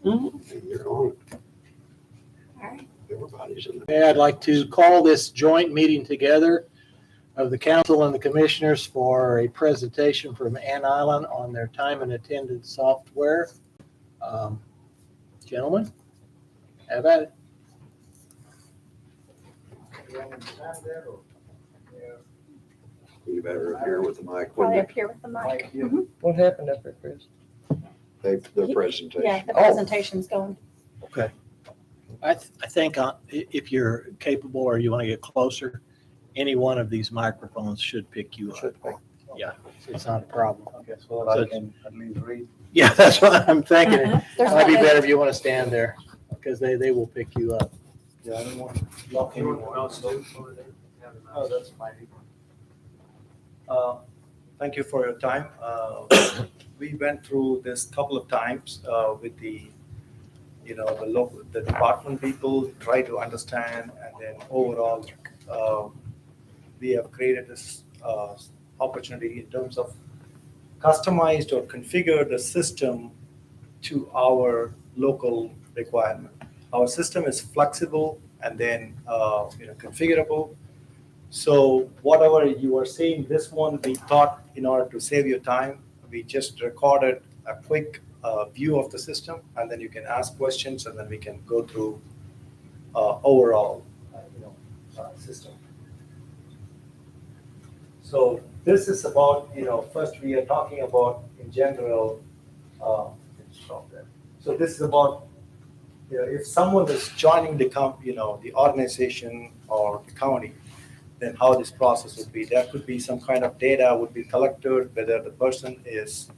You're on. All right. Everybody's in Okay, I'd like to call this joint meeting together of the council and the commissioners for a presentation from Ann Island on their time and attendance software. Gentlemen, have at it. You better appear with the mic Probably when up here with the mic. What happened up there, Chris? the presentation. Yeah, the presentation's going. I think if you're capable or you want to get closer, any one of these microphones should pick you up. Yeah, it's not a problem. Okay, so that I can at least read. Yeah, that's what I'm thinking. It There's might be not- better if you want to stand there because they will pick you up. Yeah, I don't want to lock anyone. Oh, that's fine. Thank you for your time. We went through this couple of times with the department people, try to understand, and then overall, we have created this opportunity in terms of customized or configure the system to our local requirement. Our system is flexible and then configurable. So whatever you are seeing, this one we thought in order to save your time, we just recorded a quick view of the system, and then you can ask questions, and then we can go through overall system. So this is about, first we are talking about in general, stop there. So this is about, if someone is joining the the organization or the county, then how this process would be. There could be some kind of data would be collected, whether the person is,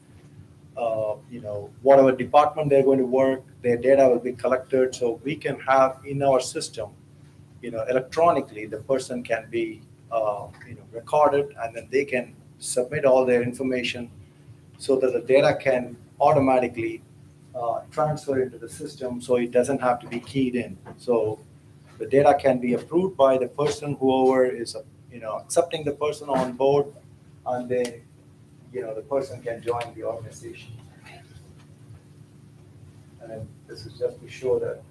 whatever department they're going to work, their data will be collected. So we can have in our system, electronically, the person can be, recorded, and then they can submit all their information so that the data can automatically transfer into the system, so it doesn't have to be keyed in. So the data can be approved by the person, whoever is, accepting the person on board, and then, the person can join the organization. And then this is just to show that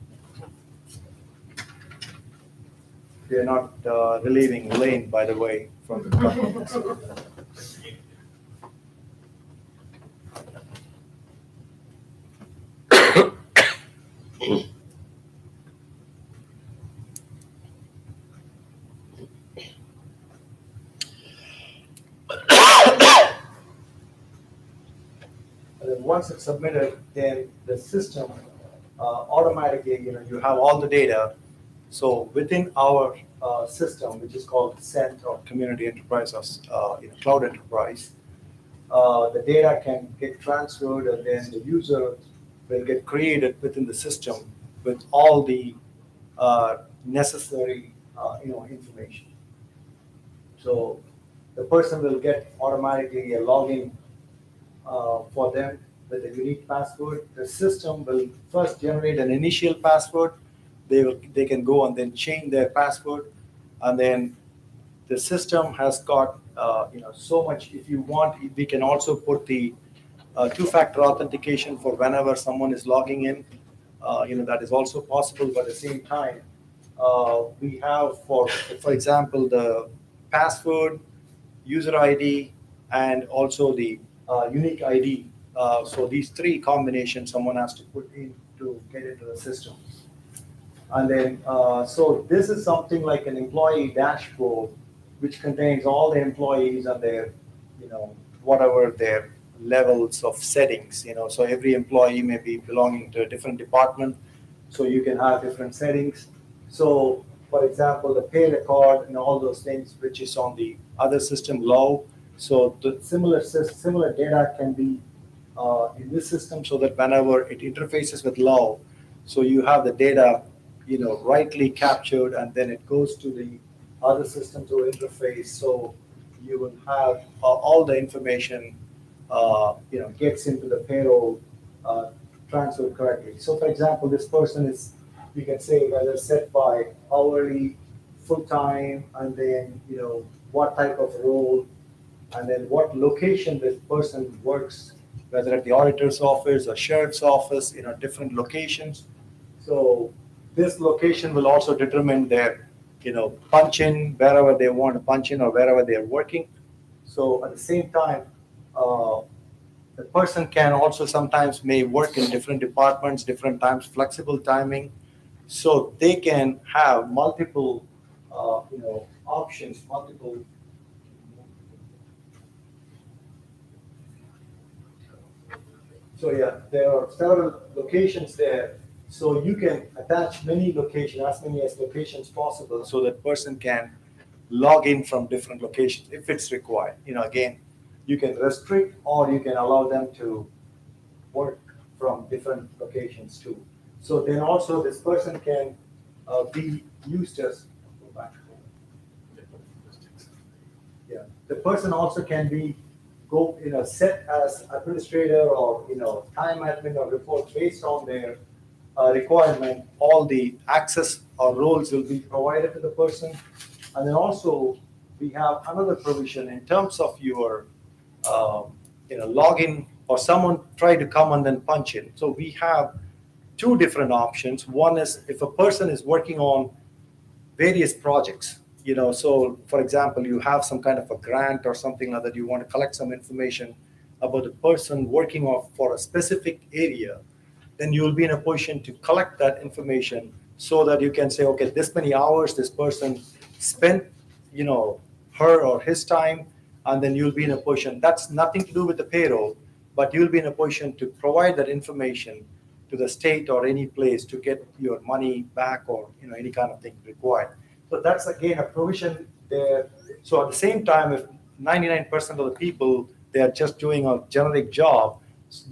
we are not relieving Lane, by the way, from the government. And then once it's submitted, then the system automatically, you have all the data. So within our system, which is called CENT, or Community Enterprise, or Cloud Enterprise, the data can get transferred, and then the user will get created within the system with all the necessary information. So the person will get automatically a login for them with a unique password. The system will first generate an initial password. They can go and then change their password, and then the system has got so much. If you want, we can also put the two-factor authentication for whenever someone is logging in. That is also possible. But at the same time, we have for example, the password, user ID, and also the unique ID. So these three combinations someone has to put in to get into the system. And then, so this is something like an employee dashboard, which contains all the employees and their, whatever their levels of settings. So every employee may be belonging to a different department, so you can have different settings. So, for example, the pay record and all those things, which is on the other system, low. So the similar data can be in this system, so that whenever it interfaces with low, so you have the data, rightly captured, and then it goes to the other system to interface. So you will have all the information, gets into the payroll transferred correctly. So, for example, this person is, we can say whether set by hourly, full-time, and then, what type of role, and then what location this person works whether at the auditor's office or sheriff's office, different locations. So this location will also determine their, punch in wherever they want to punch in or wherever they're working. So at the same time, the person can also sometimes may work in different departments, different times, flexible timing. So they can have multiple, options, multiple. So yeah, there are several locations there. So you can attach many locations, as many as locations possible, so that person can log in from different locations if it's required. Again, you can restrict or you can allow them to work from different locations too. So then also this person can be used as, yeah, the person also can be set as administrator or time admin or report based on their requirement. All the access or roles will be provided to the person. And then also we have another provision in terms of your login or someone try to come and then punch in. So we have two different options. One is if a person is working on various projects, so for example, you have some kind of a grant or something like that, you want to collect some information about the person working for a specific area, then you will be in a position to collect that information so that you can say, okay, this many hours this person spent, her or his time, and then you'll be in a position, that's nothing to do with the payroll, but you'll be in a position to provide that information to the state or any place to get your money back or, any kind of thing required. So that's again a provision there. So at the same time, if 99% of the people, they are just doing a generic job,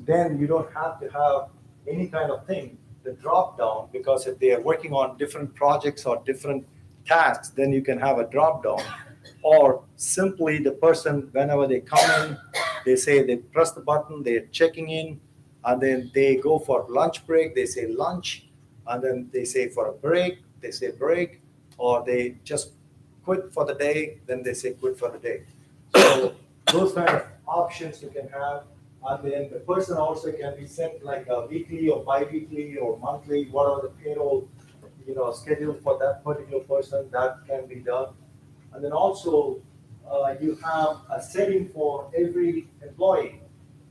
then you don't have to have any kind of thing, the drop down, because if they are working on different projects or different tasks, then you can have a drop down. Or simply the person, whenever they come in, they say they press the button, they're checking in, and then they go for lunch break, they say lunch, and then they say for a break, they say break, or they just quit for the day, then they say quit for the day. So those kind of options you can have. And then the person also can be set like a weekly or bi-weekly or monthly, whatever the payroll, schedule for that particular person, that can be done. And then also you have a setting for every employee.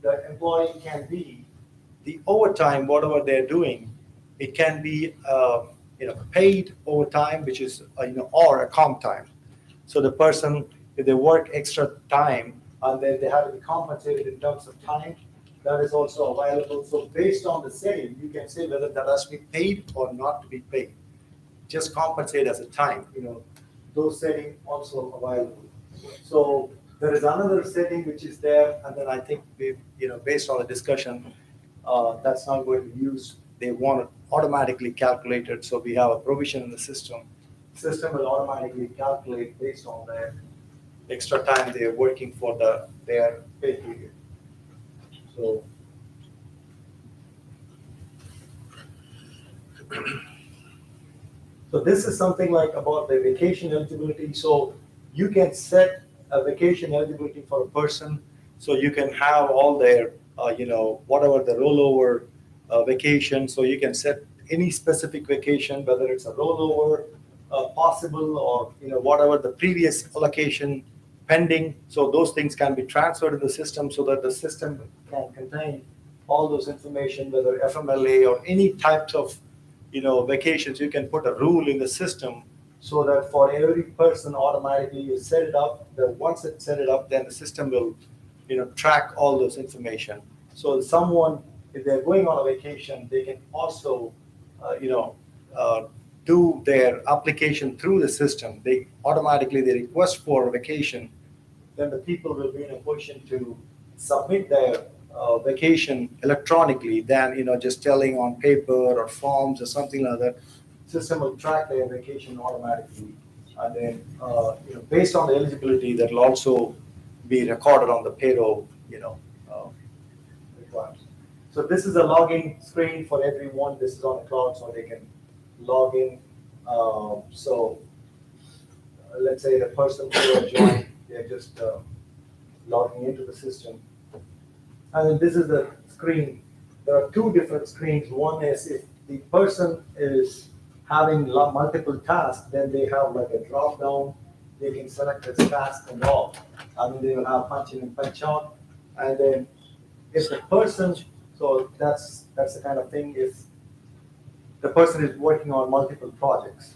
The employee can be the overtime, whatever they're doing. It can be paid overtime, which is or a comp time. So the person, if they work extra time and then they have to be compensated in terms of time, that is also available. So based on the setting, you can say whether that has to be paid or not to be paid. Just compensate as a time. Those settings also available. So there is another setting which is there, and then I think we, based on the discussion, that's not going to be used. They want it automatically calculated, so we have a provision in the system. System will automatically calculate based on the extra time they are working for their pay period. So this is something like about the vacation eligibility. So you can set a vacation eligibility for a person. So you can have all their, whatever the rollover vacation. So you can set any specific vacation, whether it's a rollover possible or, whatever the previous allocation pending. So those things can be transferred to the system so that the system can contain all those information, whether FMLA or any types of, vacations. You can put a rule in the system so that for every person automatically you set it up. Once it's set it up, then the system will, track all those information. So someone, if they're going on a vacation, they can also, do their application through the system. They request for a vacation, then the people will be in a position to submit their vacation electronically than just telling on paper or forms or something like that. System will track their vacation automatically, and then based on the eligibility, that will also be recorded on the payroll requirements. So this is a login screen for everyone. This is on the cloud, so they can log in. So let's say the person who joined, they're just logging into the system. And this is the screen. There are two different screens. One is if the person is having multiple tasks, then they have like a drop down. They can select this task and all. And then they will have punch in and punch out. And then if the person, so that's the kind of thing if the person is working on multiple projects.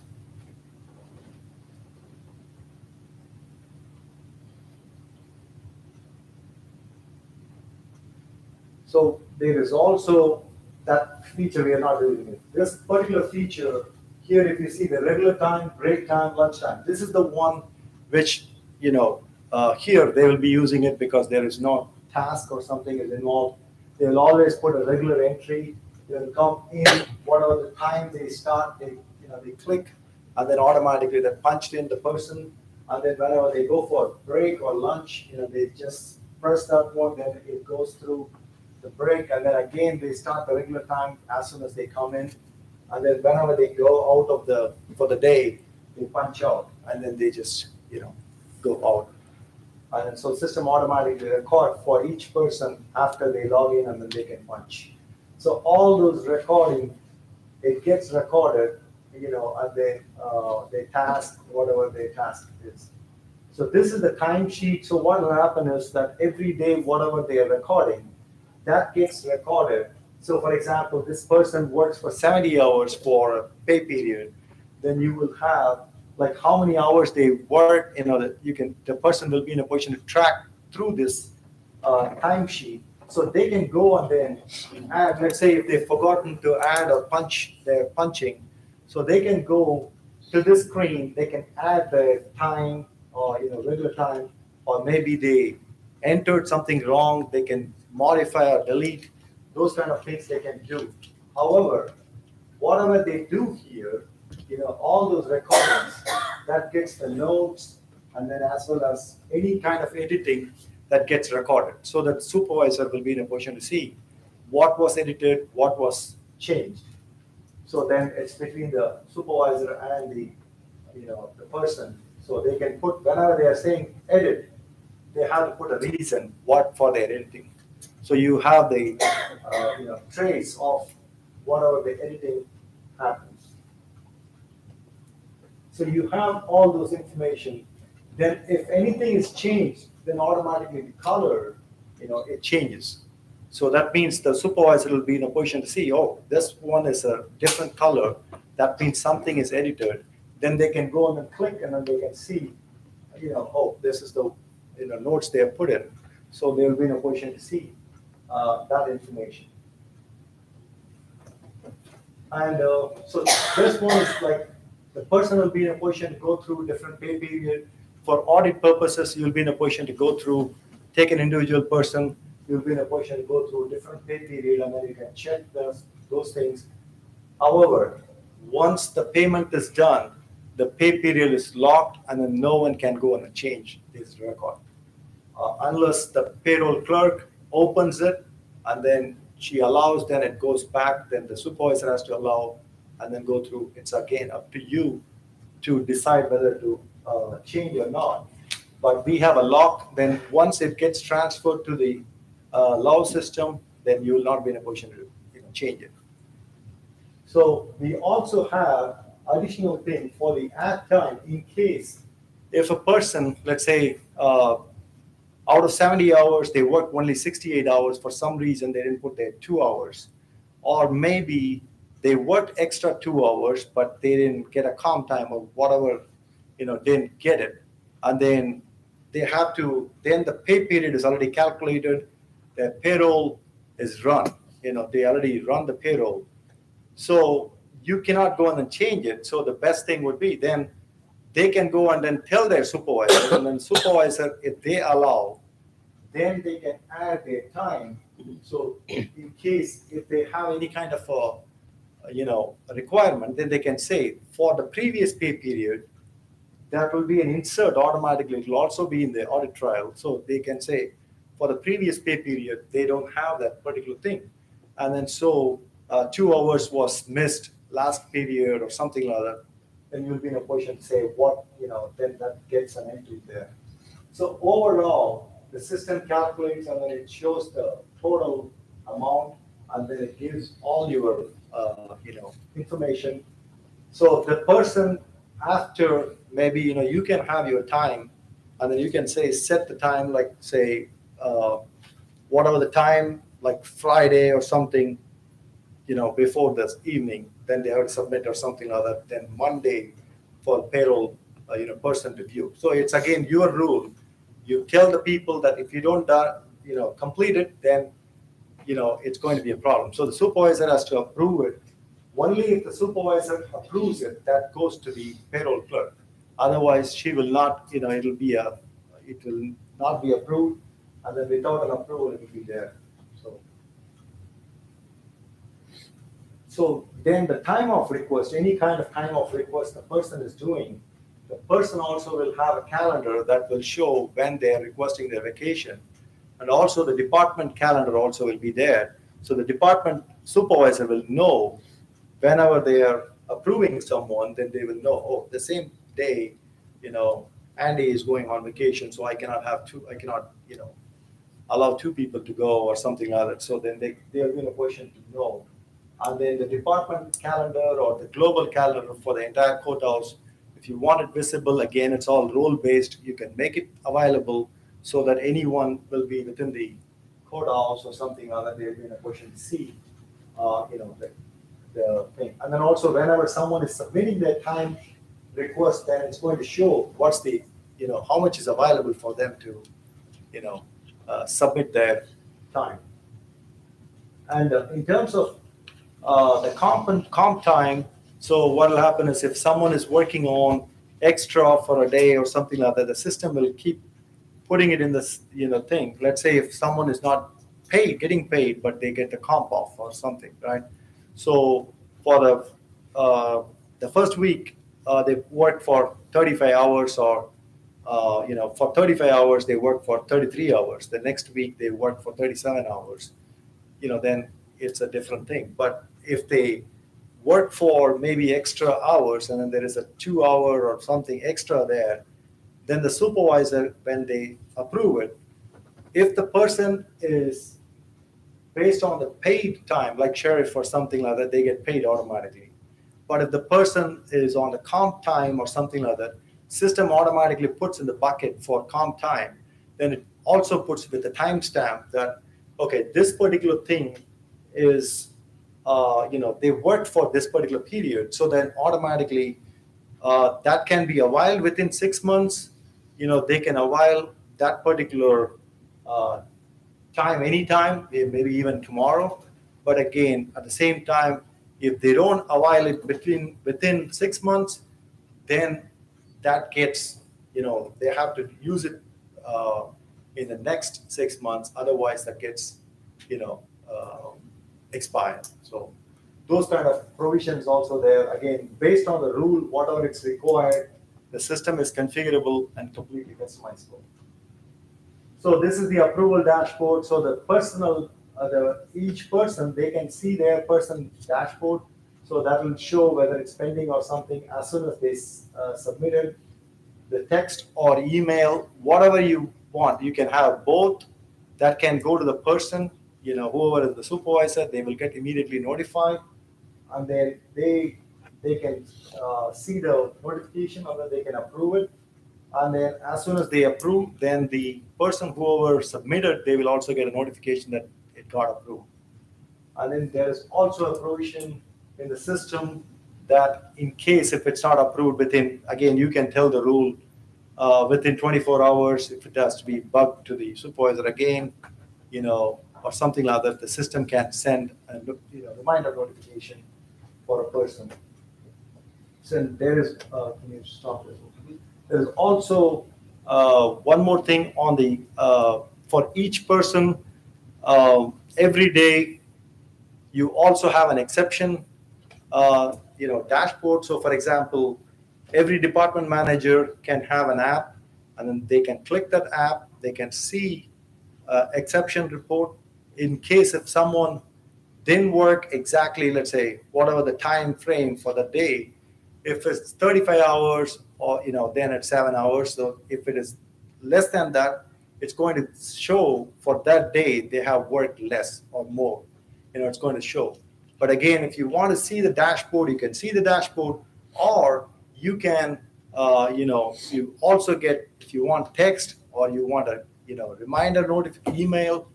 So there is also that feature we are not using it. This particular feature here, if you see the regular time, break time, lunch time, this is the one which, here they will be using it because there is no task or something is involved. They will always put a regular entry. They will come in, whatever the time they start, they click, and then automatically they punched in the person. And then whenever they go for break or lunch, they just press that one, then it goes through the break, and then again they start the regular time as soon as they come in, and then whenever they go out for the day, they punch out, and then they just go out, and then so system automatically record for each person after they log in, and then they can punch. So all those recording, it gets recorded, and then they task whatever their task is. So this is the timesheet. So what will happen is that every day whatever they are recording, that gets recorded. So for example, this person works for 70 hours for a pay period, then you will have like how many hours they work, the person will be in a position to track through this timesheet. So they can go and then add, let's say if they've forgotten to add or punch their punching, so they can go to this screen, they can add the time or regular time, or maybe they entered something wrong, they can modify or delete, those kind of things they can do. However, whatever they do here, all those recordings, that gets the notes, and then as well as any kind of editing that gets recorded. So that supervisor will be in a position to see what was edited, what was changed. So then it's between the supervisor and the person. So they can put, whenever they are saying edit, they have to put a reason what for their editing. So you have the trace of whatever the editing happens. So you have all those information. Then if anything is changed, then automatically the color, it changes. So that means the supervisor will be in a position to see, oh, this one is a different color. That means something is edited. Then they can go and click, and then they can see, oh, this is the notes they have put in. So they will be in a position to see that information. And so this one is like the person will be in a position to go through different pay period. For audit purposes, you'll be in a position to go through, take an individual person, you'll be in a position to go through different pay period, and then you can check those things. However, once the payment is done, the pay period is locked, and then no one can go and change this record. Unless the payroll clerk opens it, and then she allows, then it goes back, then the supervisor has to allow, and then go through. It's again up to you to decide whether to change or not. But we have a lock, then once it gets transferred to the law system, then you will not be in a position to change it. So we also have additional thing for the add time in case if a person, let's say, out of 70 hours, they worked only 68 hours. For some reason, they didn't put their 2 hours. Or maybe they worked extra 2 hours, but they didn't get a calm time or whatever, didn't get it. And then they have to, then the pay period is already calculated. Their payroll is run. They already run the payroll. So you cannot go in and change it. So the best thing would be then they can go and then tell their supervisor, and then supervisor, if they allow, then they can add their time. So in case if they have any kind of a requirement, then they can say for the previous pay period, that will be an insert automatically. It will also be in the audit trail. So they can say for the previous pay period, they don't have that particular thing. And then so 2 hours was missed last period or something like that. Then you'll be in a position to say what, then that gets an entry there. So overall, the system calculates and then it shows the total amount, and then it gives all your, information. So the person after, maybe, you can have your time, and then you can say, set the time, like say, whatever the time, like Friday or something, before this evening, then they have to submit or something like that, then Monday for payroll, person to view. So it's again your rule. You tell the people that if you don't, complete it, then, it's going to be a problem. So the supervisor has to approve it. Only if the supervisor approves it, that goes to the payroll clerk. Otherwise, she will not, it will not be approved, and then without an approval, it will be there. So then the time of request, any kind of time of request the person is doing, the person also will have a calendar that will show when they are requesting their vacation. And also the department calendar also will be there. So the department supervisor will know whenever they are approving someone, then they will know, oh, the same day, Andy is going on vacation, so I cannot, allow two people to go or something like that. So then they are in a position to know. And then the department calendar or the global calendar for the entire courthouse, if you want it visible, again, it's all role-based. You can make it available so that anyone will be within the courthouse or something like that, they'll be in a position to see, the thing. And then also whenever someone is submitting their time request, then it's going to show what's the, how much is available for them to, submit their time. And in terms of the comp time, so what will happen is if someone is working on extra for a day or something like that, the system will keep putting it in this, thing. Let's say if someone is not getting paid, but they get the comp off or something, right? So for the first week, they work for 35 hours or, for 35 hours, they work for 33 hours. The next week, they work for 37 hours. Then it's a different thing. But if they work for maybe extra hours and then there is a 2 hour or something extra there, then the supervisor, when they approve it, if the person is based on the paid time, like sheriff or something like that, they get paid automatically. But if the person is on the comp time or something like that, system automatically puts in the bucket for comp time. Then it also puts with the timestamp that, okay, this particular thing is, they worked for this particular period. So then automatically that can be availed within 6 months. They can avail that particular time anytime, maybe even tomorrow. But again, at the same time, if they don't avail it within 6 months, then that gets, they have to use it in the next 6 months. Otherwise, that gets, expired. So those kind of provisions also there. Again, based on the rule, whatever it's required, the system is configurable and completely customizable. So this is the approval dashboard. So the personal, each person, they can see their person dashboard. So that will show whether it's pending or something as soon as they submitted the text or email, whatever you want. You can have both. That can go to the person, whoever is the supervisor, they will get immediately notified. And then they can see the notification, or they can approve it. And then as soon as they approve, then the person, whoever submitted, they will also get a notification that it got approved. And then there is also a provision in the system that in case if it's not approved within, again, you can tell the rule within 24 hours, if it has to be bugged to the supervisor again, or something like that, the system can send a reminder notification for a person. So there is, can you stop this? There is also one more thing on the, for each person, every day, you also have an exception, dashboard. So for example, every department manager can have an app, and then they can click that app, they can see exception report in case if someone didn't work exactly, let's say, whatever the time frame for the day. If it's 35 hours or, then it's 7 hours. So if it is less than that, it's going to show for that day they have worked less or more. It's going to show. But again, if you want to see the dashboard, you can see the dashboard, or you can, you also get, if you want text or you want a, reminder notification, email,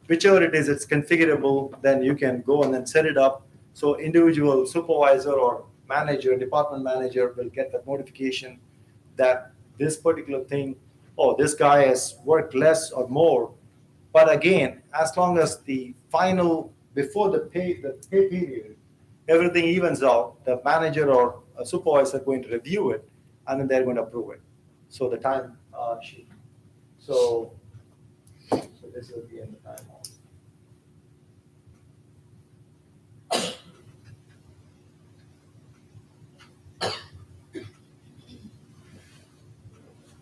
whichever it is, it's configurable, then you can go and then set it up. So individual supervisor or manager, department manager will get the notification that this particular thing, oh, this guy has worked less or more. But again, as long as the final, before the pay period, everything evens out, the manager or a supervisor are going to review it, and then they're going to approve it. So the time sheet. So this will be in the time off.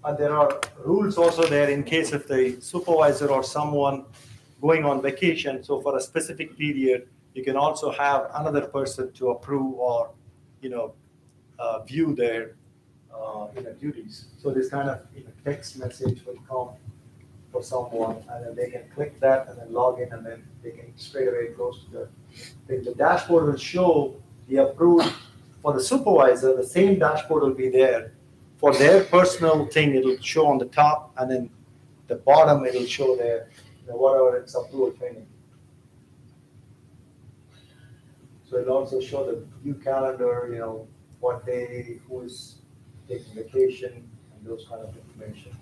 And there are rules also there in case if the supervisor or someone going on vacation, so for a specific period, you can also have another person to approve or, view their, duties. So this kind of text message will come for someone, and then they can click that and then log in, and then they can straight away goes to the thing. The dashboard will show the approved for the supervisor. The same dashboard will be there. For their personal thing, it'll show on the top, and then the bottom, it'll show their, whatever it's approved training. So it'll also show the view calendar, what day, who is taking vacation, and those kind of information.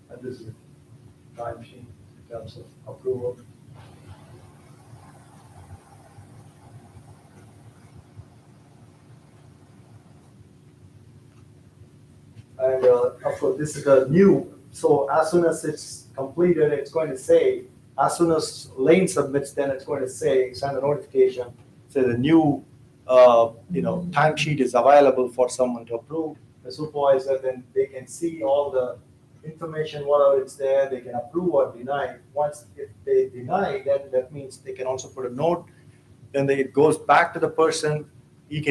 And this is a timesheet in terms of approval. And of course, this is the new. So as soon as it's completed, it's going to say, as soon as Lane submits, then it's going to say, send a notification, say the new, timesheet is available for someone to approve. The supervisor, then they can see all the information, whatever it's there, they can approve or deny. Once if they deny, then that means they can also put a note. Then it goes back to the person. He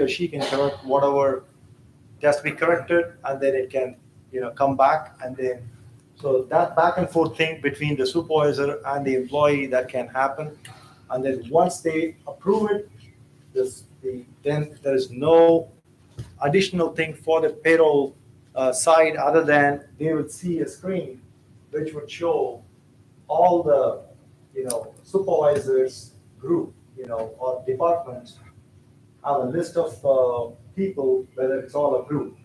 or she can correct whatever has to be corrected, and then it can, come back, and then, so that back and forth thing between the supervisor and the employee, that can happen. And then once they approve it, then there is no additional thing for the payroll side other than they would see a screen which would show all the, supervisors group, or departments have a list of people, whether it's all approved.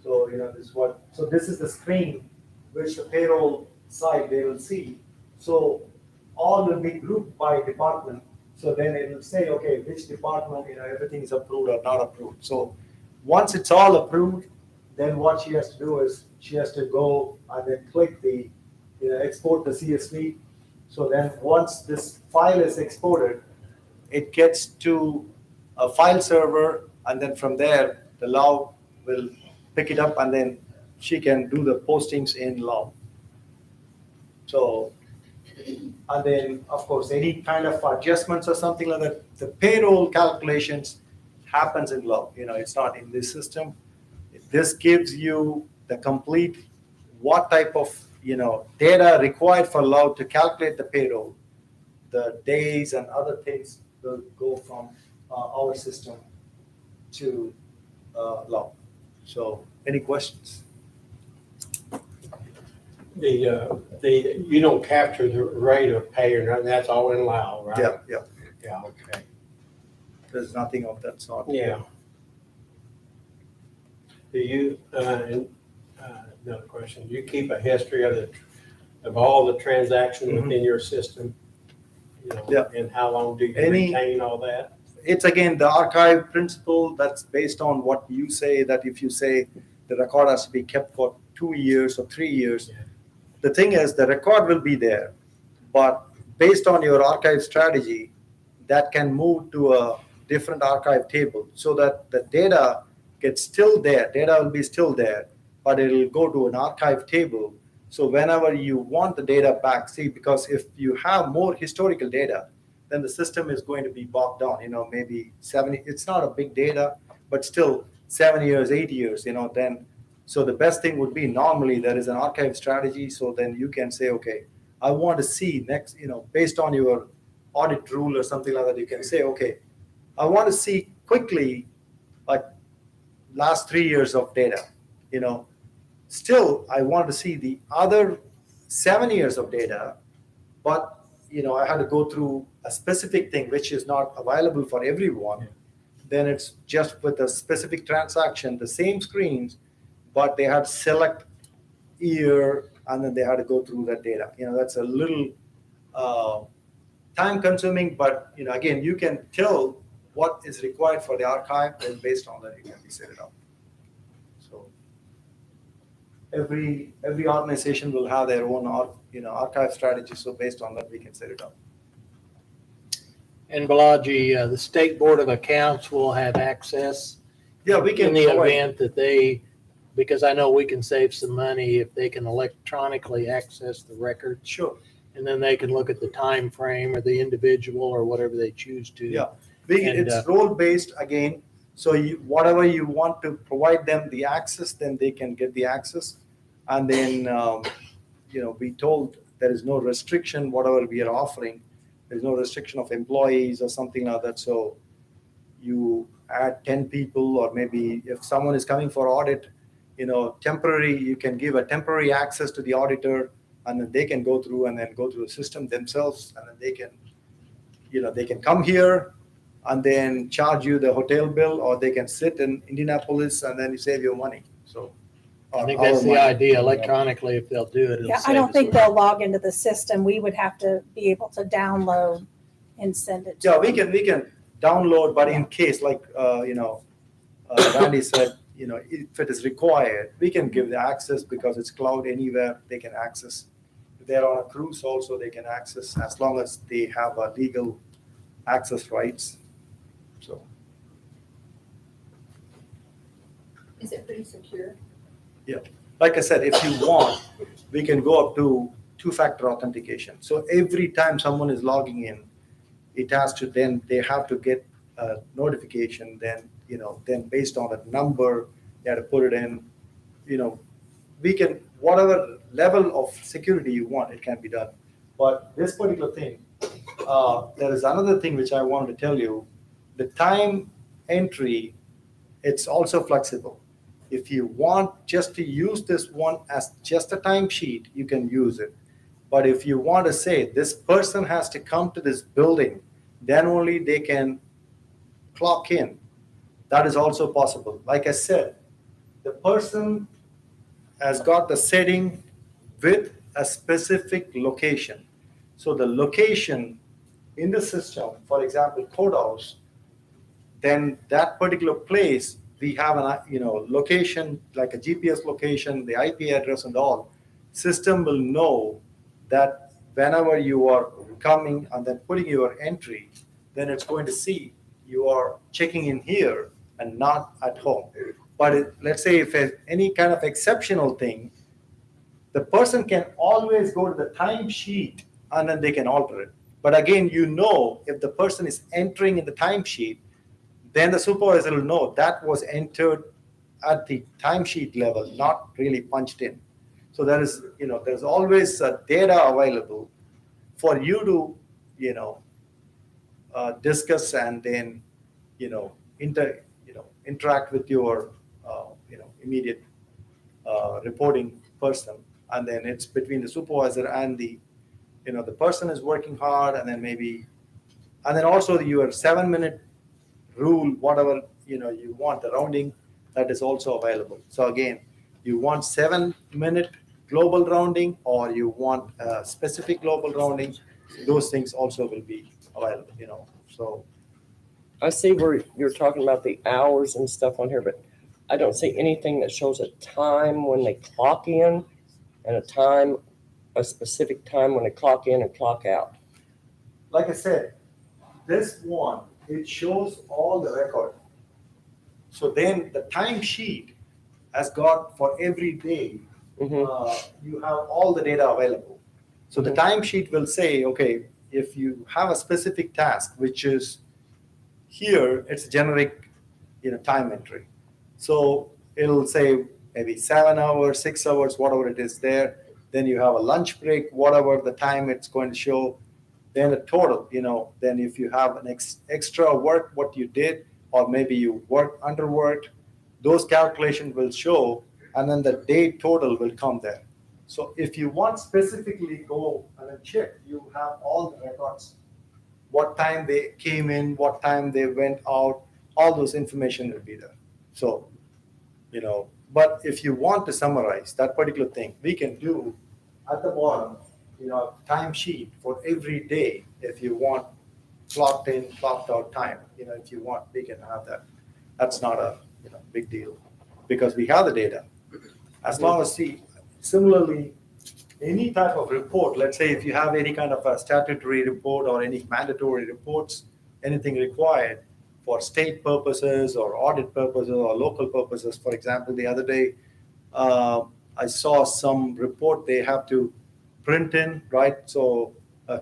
So, this is the screen which the payroll side they will see. So all will be grouped by department. So then it will say, okay, which department, everything is approved or not approved. So once it's all approved, then what she has to do is she has to go and then click the, export the CSV. So then once this file is exported, it gets to a file server, and then from there, the log will pick it up, and then she can do the postings in log. So, and then, of course, any kind of adjustments or something like that, the payroll calculations happens in log. It's not in this system. This gives you the complete what type of, data required for log to calculate the payroll. The days and other things will go from our system to log. So, any questions? You don't capture the rate of pay or nothing, that's all in Lao, right? Yeah. Yeah, okay. There's nothing of that sort. Yeah. Do you, another question, do you keep a history of all the transactions within your system? Yeah. And how long do you maintain all that? It's again the archive principle that's based on what you say, that if you say the record has to be kept for 2 years or 3 years, Yeah. The thing is the record will be there, but based on your archive strategy, that can move to a different archive table so that the data gets still there. Data will be still there, but it will go to an archive table. So whenever you want the data back, because if you have more historical data, then the system is going to be bogged down, maybe 70, it's not a big data, but still 7 years, 8 years, then, so the best thing would be normally there is an archive strategy. So then you can say, okay, I want to see next, based on your audit rule or something like that, you can say, okay, I want to see quickly, like last 3 years of data, still I want to see the other 7 years of data, but I had to go through a specific thing which is not available for everyone. Then it's just with a specific transaction, the same screens, but they had to select year and then they had to go through that data. That's a little time consuming, but again, you can tell what is required for the archive, and based on that, you can set it up. So every organization will have their own archive strategy. So based on that, we can set it up. And Balaji, the State Board of Accounts will have access Yeah, we can in the provide- event that because I know we can save some money if they can electronically access the records, Sure. and then they can look at the time frame or the individual or whatever they choose to. Yeah. And, It's role-based again. So whatever you want to provide them the access, then they can get the access. And then, we told there is no restriction, whatever we are offering. There's no restriction of employees or something like that. So you add 10 people, or maybe if someone is coming for audit, temporary, you can give a temporary access to the auditor, and then they can go through the system themselves, and then they can come here and then charge you the hotel bill, or they can sit in Indianapolis and then you save your money. So I think that's the idea, electronically, if they'll do it. it'll Yeah, I save don't us think a- they'll log into the system. We would have to be able to download and send it. Yeah, we can download, but in case, like, Randy said, if it is required, we can give the access because it's cloud anywhere they can access. If they're on a cruise also, they can access as long as they have a legal access rights. So, Is it pretty secure? like I said, if you want, we can go up to two-factor authentication. So every time someone is logging in, they have to get a notification, then based on a number, they have to put it in, we can, whatever level of security you want, it can be done. But this particular thing, there is another thing which I wanted to tell you. The time entry, it's also flexible. If you want just to use this one as just a timesheet, you can use it. But if you want to say this person has to come to this building, then only they can clock in. That is also possible. Like I said, the person has got the setting with a specific location. So the location in the system, for example, Courthouse, then that particular place, we have an location, like a GPS location, the IP address and all. System will know that whenever you are coming and then putting your entry, then it's going to see you are checking in here and not at home. But let's say if any kind of exceptional thing, the person can always go to the timesheet and then they can alter it. But again, if the person is entering in the timesheet, then the supervisor will know that was entered at the timesheet level, not really punched in. So there's always data available for you to, discuss and then, interact with your, immediate reporting person. And then it's between the supervisor and the person is working hard, and then also your 7-minute rule, whatever, you want, the rounding, that is also available. So again, you want 7-minute global rounding, or you want a specific global rounding, those things also will be available, so. I see where you're talking about the hours and stuff on here, but I don't see anything that shows a time when they clock in and a specific time when they clock in and clock out. Like I said, this one, it shows all the record. So then the timesheet has got for every day, you have all the data available. So the timesheet will say, okay, if you have a specific task, which is here, it's generic, time entry. So it'll say maybe 7 hours, 6 hours, whatever it is there. Then you have a lunch break, whatever the time it's going to show. Then a total, then if you have an extra work, what you did, or maybe you underworked, those calculations will show, and then the day total will come there. So if you want specifically go and then check, you have all the records, what time they came in, what time they went out, all those information will be there. So, but if you want to summarize that particular thing, we can do at the bottom, time sheet for every day if you want clocked in, clocked out time. If you want, we can have that. That's not a big deal because we have the data. As long as similarly, any type of report, let's say if you have any kind of a statutory report or any mandatory reports, anything required for state purposes or audit purposes or local purposes. For example, the other day, I saw some report they have to print in, right? So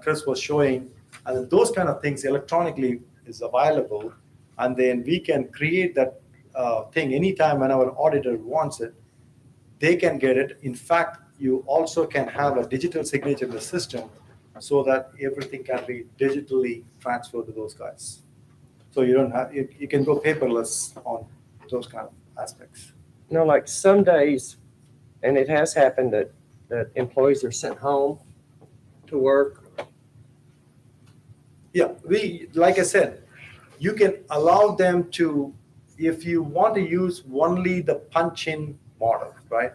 Chris was showing, and those kind of things electronically is available, and then we can create that thing anytime when our auditor wants it, they can get it. In fact, you also can have a digital signature in the system so that everything can be digitally transferred to those guys. So you don't have, you can go paperless on those kind of aspects. Like some days, and it has happened that employees are sent home to work. Yeah, like I said, you can allow them to, if you want to use only the punch-in model, right?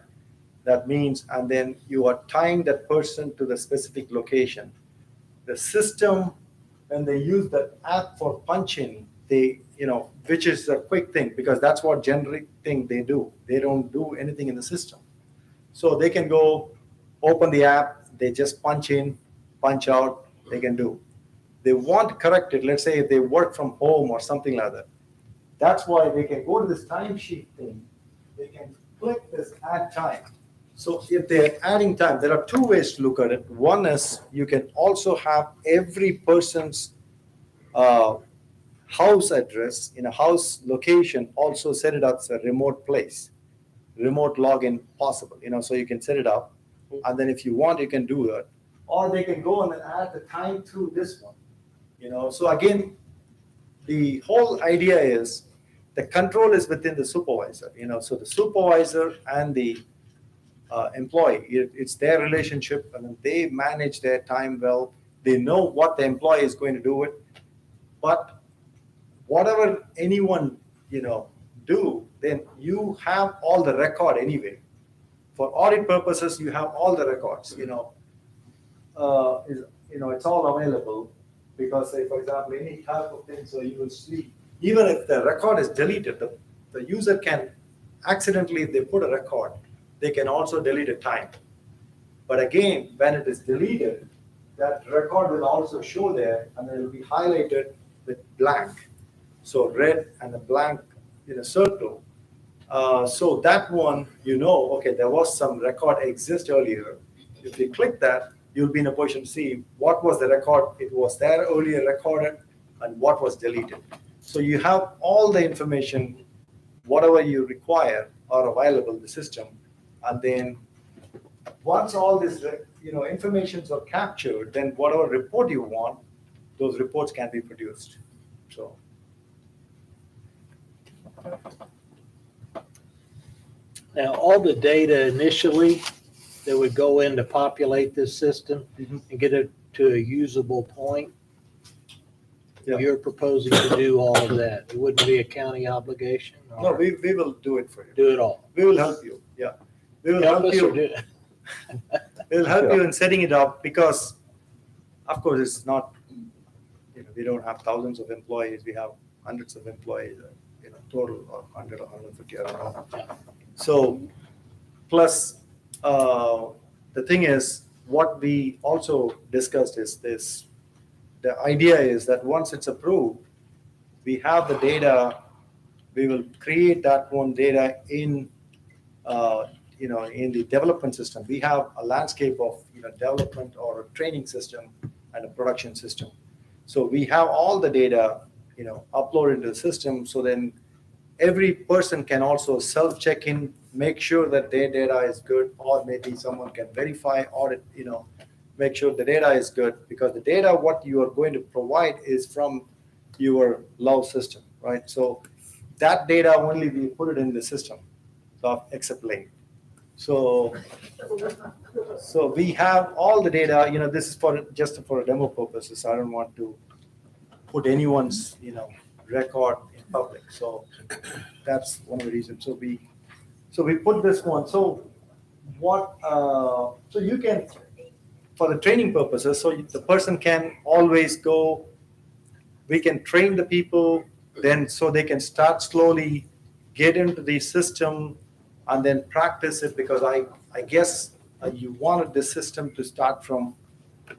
That means, and then you are tying that person to the specific location. The system, when they use the app for punch-in, which is a quick thing because that's what generic thing they do. They don't do anything in the system. So they can go open the app, they just punch in, punch out, they can do. They want to correct it, let's say if they work from home or something like that. That's why they can go to this timesheet thing, they can click this add time. So if they're adding time, there are two ways to look at it. One is you can also have every person's house address in a house location, also set it up as a remote place, remote login possible, so you can set it up. And then if you want, you can do that. Or they can go and add the time through this one, So again, the whole idea is the control is within the supervisor, So the supervisor and the employee, it's their relationship, and they manage their time well. They know what the employee is going to do it. But whatever anyone, do, then you have all the record anyway. For audit purposes, you have all the records, it's all available because, say, for example, any type of thing, so you will see, even if the record is deleted, the user can accidentally, if they put a record, they can also delete a time. But again, when it is deleted, that record will also show there, and it will be highlighted with blank. So red and a blank in a circle. So that one, okay, there was some record exist earlier. If you click that, you'll be in a position to see what was the record. It was there earlier recorded and what was deleted. So you have all the information, whatever you require are available in the system. And then once all this, informations are captured, then whatever report you want, those reports can be produced. So. Now, all the data initially that would go in to populate this system and get it to a usable point, Yeah. you're proposing to do all of that. It wouldn't be a county obligation? No, or we will do it for you. do it all. We will help you. Yeah. We will help us or you. do- We'll help you in setting it up because, of course, it's not, we don't have thousands of employees. We have hundreds of employees, total or 100 or 150, I don't know. So, plus, the thing is, what we also discussed is this. The idea is that once it's approved, we have the data, we will create that one data in the development system. We have a landscape of development or a training system and a production system. So we have all the data uploaded into the system. So then every person can also self-check-in, make sure that their data is good, or maybe someone can verify, audit, make sure the data is good, because the data, what you are going to provide is from your log system, right? So that data only we put it in the system of Exaplane. So we have all the data, this is just for demo purposes. I don't want to put anyone's, record in public. So that's one of the reasons. So we put this one. So so you can, for the training purposes, so the person can always go, we can train the people, then so they can start slowly, get into the system, and then practice it, because I guess you wanted the system to start from,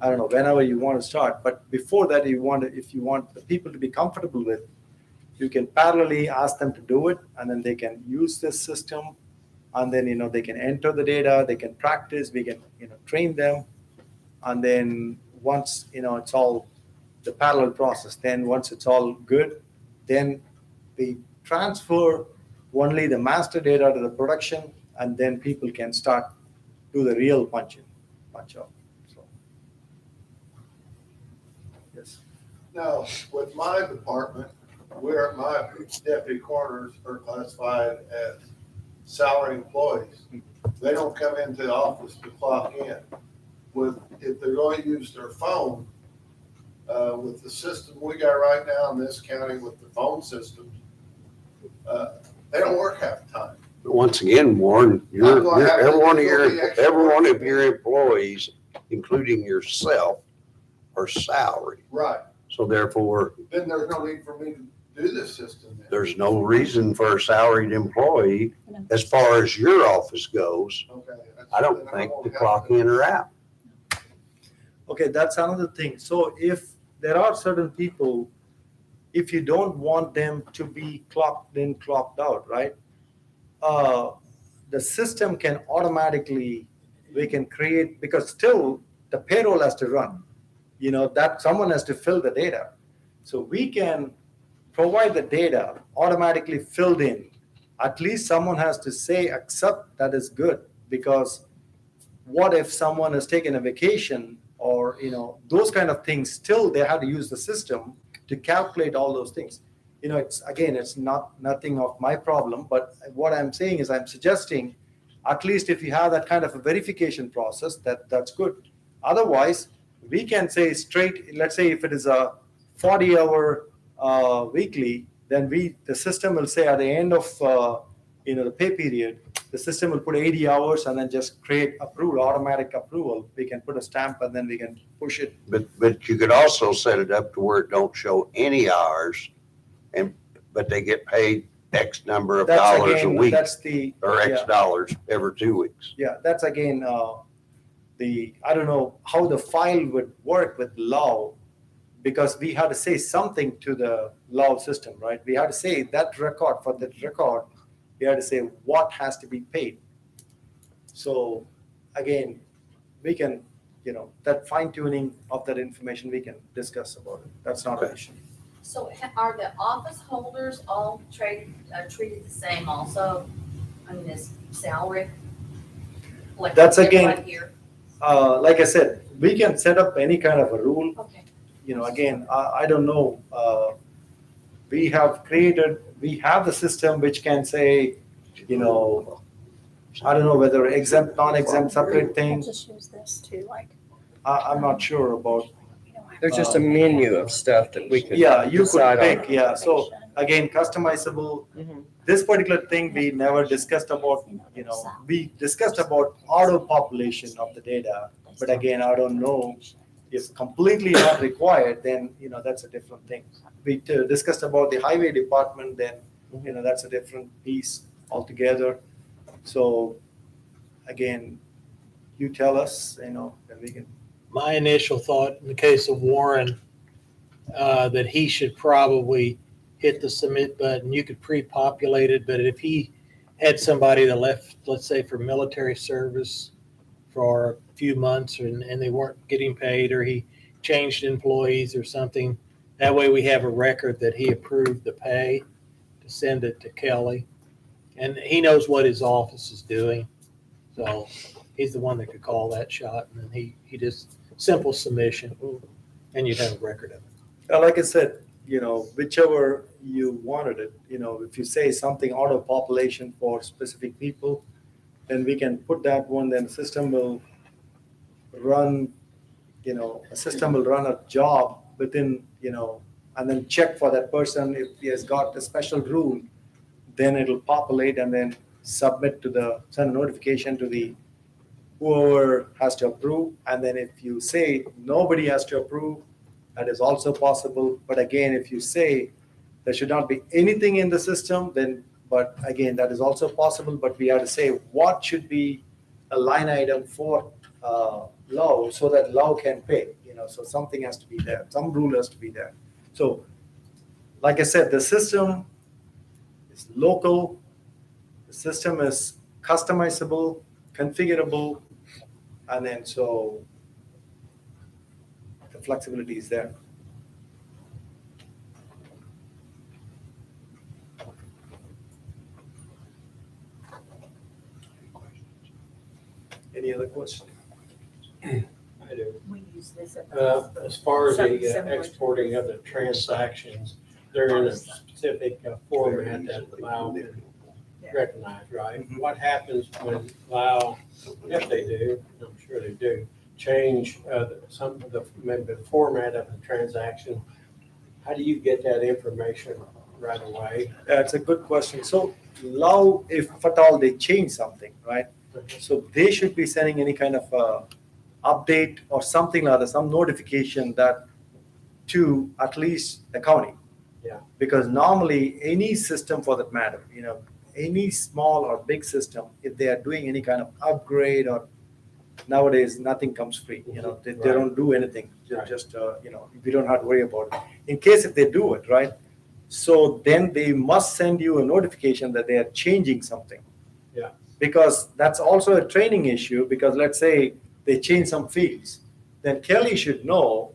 I don't know, whenever you want to start. But before that, if you want the people to be comfortable with, you can parallelly ask them to do it, and then they can use this system, and then, they can enter the data, they can practice, we can, train them. And then once, it's all the parallel process, then once it's all good, then we transfer only the master data to the production, and then people can start do the real punch up. So, yes. Now, with my department, my deputy coroners are classified as salary employees. They don't come into the office to clock in. If they're going to use their phone, with the system we got right now in this county with the phone systems, they don't work half the time. But once again, Warren, every one of your employees, including yourself, are salary. Right. So therefore, Then there's no need for me to do this system then. there's no reason for a salaried employee, as far as your office goes, Okay. I don't think to clock in or out. Okay, that's another thing. So if there are certain people, if you don't want them to be clocked in, clocked out, right? The system can automatically, we can create, because still the payroll has to run, that someone has to fill the data. So we can provide the data automatically filled in. At least someone has to say, accept, that is good, because what if someone has taken a vacation, or those kind of things, still they have to use the system to calculate all those things. It's nothing of my problem, but what I'm saying is I'm suggesting, at least if you have that kind of a verification process, that's good. Otherwise, we can say straight, let's say if it is a 40-hour weekly, then the system will say at the end of the pay period, the system will put 80 hours and then just create automatic approval. We can put a stamp and then we can push it. But you could also set it up to where it don't show any hours, but they get paid X number of dollars a week, or X dollars every 2 weeks. Yeah, that's again, I don't know how the file would work with law, because we had to say something to the law system, right? We had to say that record, for that record, we had to say what has to be paid. So again, we can, that fine tuning of that information, we can discuss about it. That's not an issue. So are the office holders all treated the same also? I mean, is salary? Like That's again- everyone here? Like I said, we can set up any kind of a rule. Okay. Again, I don't know. We have the system which can say, I don't know whether exempt, non-exempt, separate We'll thing. just use this too, like. I'm not sure about. There's just a menu of stuff that we could Yeah, you could decide on. pick, yeah. So again, customizable. Mhm. This particular thing we never discussed about, we discussed about auto population of the data. But again, I don't know if completely not required, then, that's a different thing. We discussed about the highway department, then, that's a different piece altogether. So again, you tell us, then we can. My initial thought in the case of Warren, that he should probably hit the submit button. You could pre-populate it, but if he had somebody that left, let's say for military service for a few months and they weren't getting paid, or he changed employees or something, that way we have a record that he approved the pay to send it to Kelly. And he knows what his office is doing. So he's the one that could call that shot, and then he just, simple submission, and you'd have a record of it. Like I said, whichever you wanted it, if you say something auto population for specific people, then we can put that one, then the system will run, a job within, and then check for that person. If he has got a special rule, then it'll populate and then send a notification to the whoever has to approve. And then if you say nobody has to approve, that is also possible. But again, if you say there should not be anything in the system, but again, that is also possible. But we have to say what should be a line item for Low so that Low can pay. So something has to be there. Some rule has to be there. So, like I said, the system is local. The system is customizable, configurable, and then so the flexibility is there. Any other questions? I do. We use this at As far as Something the similar to exporting of the transactions, they're in a specific format that Lao can recognize, right? What happens when Lao, if they do, I'm sure they do, change some of maybe the format of the transaction? How do you get that information right away? That's a good question. So Lao, if at all they change something, right? So they should be sending any kind of update or something like that, some notification that to at least the county. Yeah. Because normally any system for that matter, any small or big system, if they are doing any kind of upgrade or nowadays nothing comes free, they don't do anything. Right. Just we don't have to worry about it. In case if they do it, right? So then they must send you a notification that they are changing something. Yeah. Because that's also a training issue, because let's say they change some fields, then Kelly should know,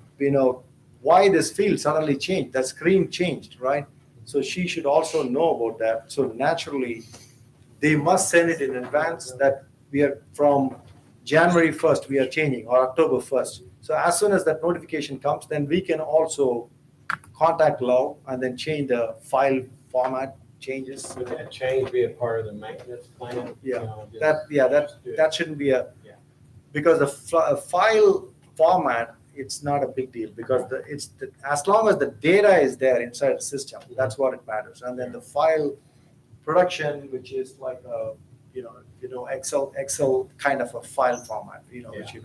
why this field suddenly changed, that screen changed, right? So she should also know about that. So naturally, they must send it in advance that we are from January 1st, we are changing, or October 1st. So as soon as that notification comes, then we can also contact Law and then change the file format changes. Would that change be a part of the maintenance plan? Yeah. Just That shouldn't be Yeah. because the file format, it's not a big deal, because as long as the data is there inside the system, that's what it matters. And then the file production, which is like Excel kind of a file format, which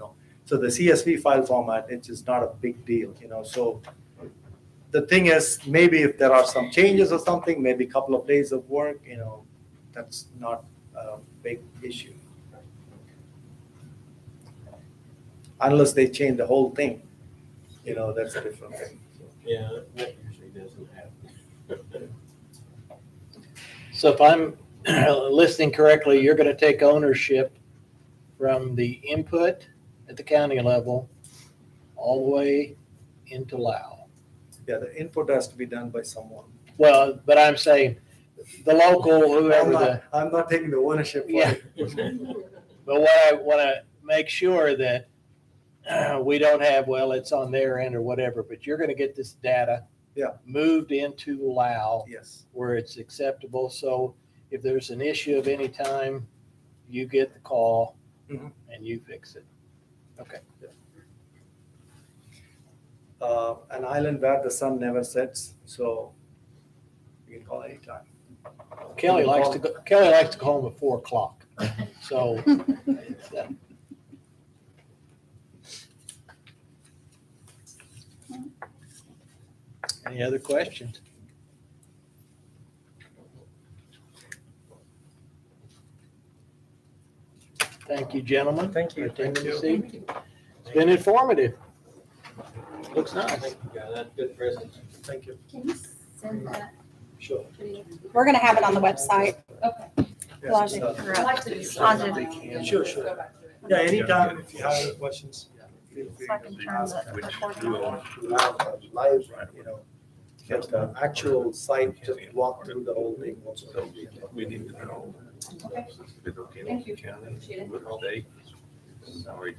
So the CSV file format, it's just not a big deal, So the thing is, maybe if there are some changes or something, maybe a couple of days of work, that's not a big issue. Unless they change the whole thing, that's a different thing. Yeah, that usually doesn't happen. So if I'm listening correctly, you're going to take ownership from the input at the county level all the way into Lao. Yeah, the input has to be done by someone. Well, but I'm saying the local, whoever I'm not taking the ownership for Yeah. it. but what I want to make sure that we don't have, well, it's on their end or whatever, but you're going to get this data moved into Lao Yes. where it's acceptable. So if there's an issue of any time, you get the call Mhm. and you fix it. Okay. An island where the sun never sets, so you can call anytime. Kelly likes to go home at 4:00. So any other questions? Thank you, gentlemen. Thank you. for attending Thank this you. evening. It's been informative. Looks nice. Yeah, that's good presence. Thank you. Can you send that Sure. to me? We're gonna have it on the website. Okay. Yes, I'd like to do Sure, sure. Yeah, anytime if you have any questions, feel free So I can to turn ask. the recording on. Live, get the actual site, just walk through the whole thing. So we need to know. Okay. If it's okay Thank you. with the county, Appreciate it. with the state, salary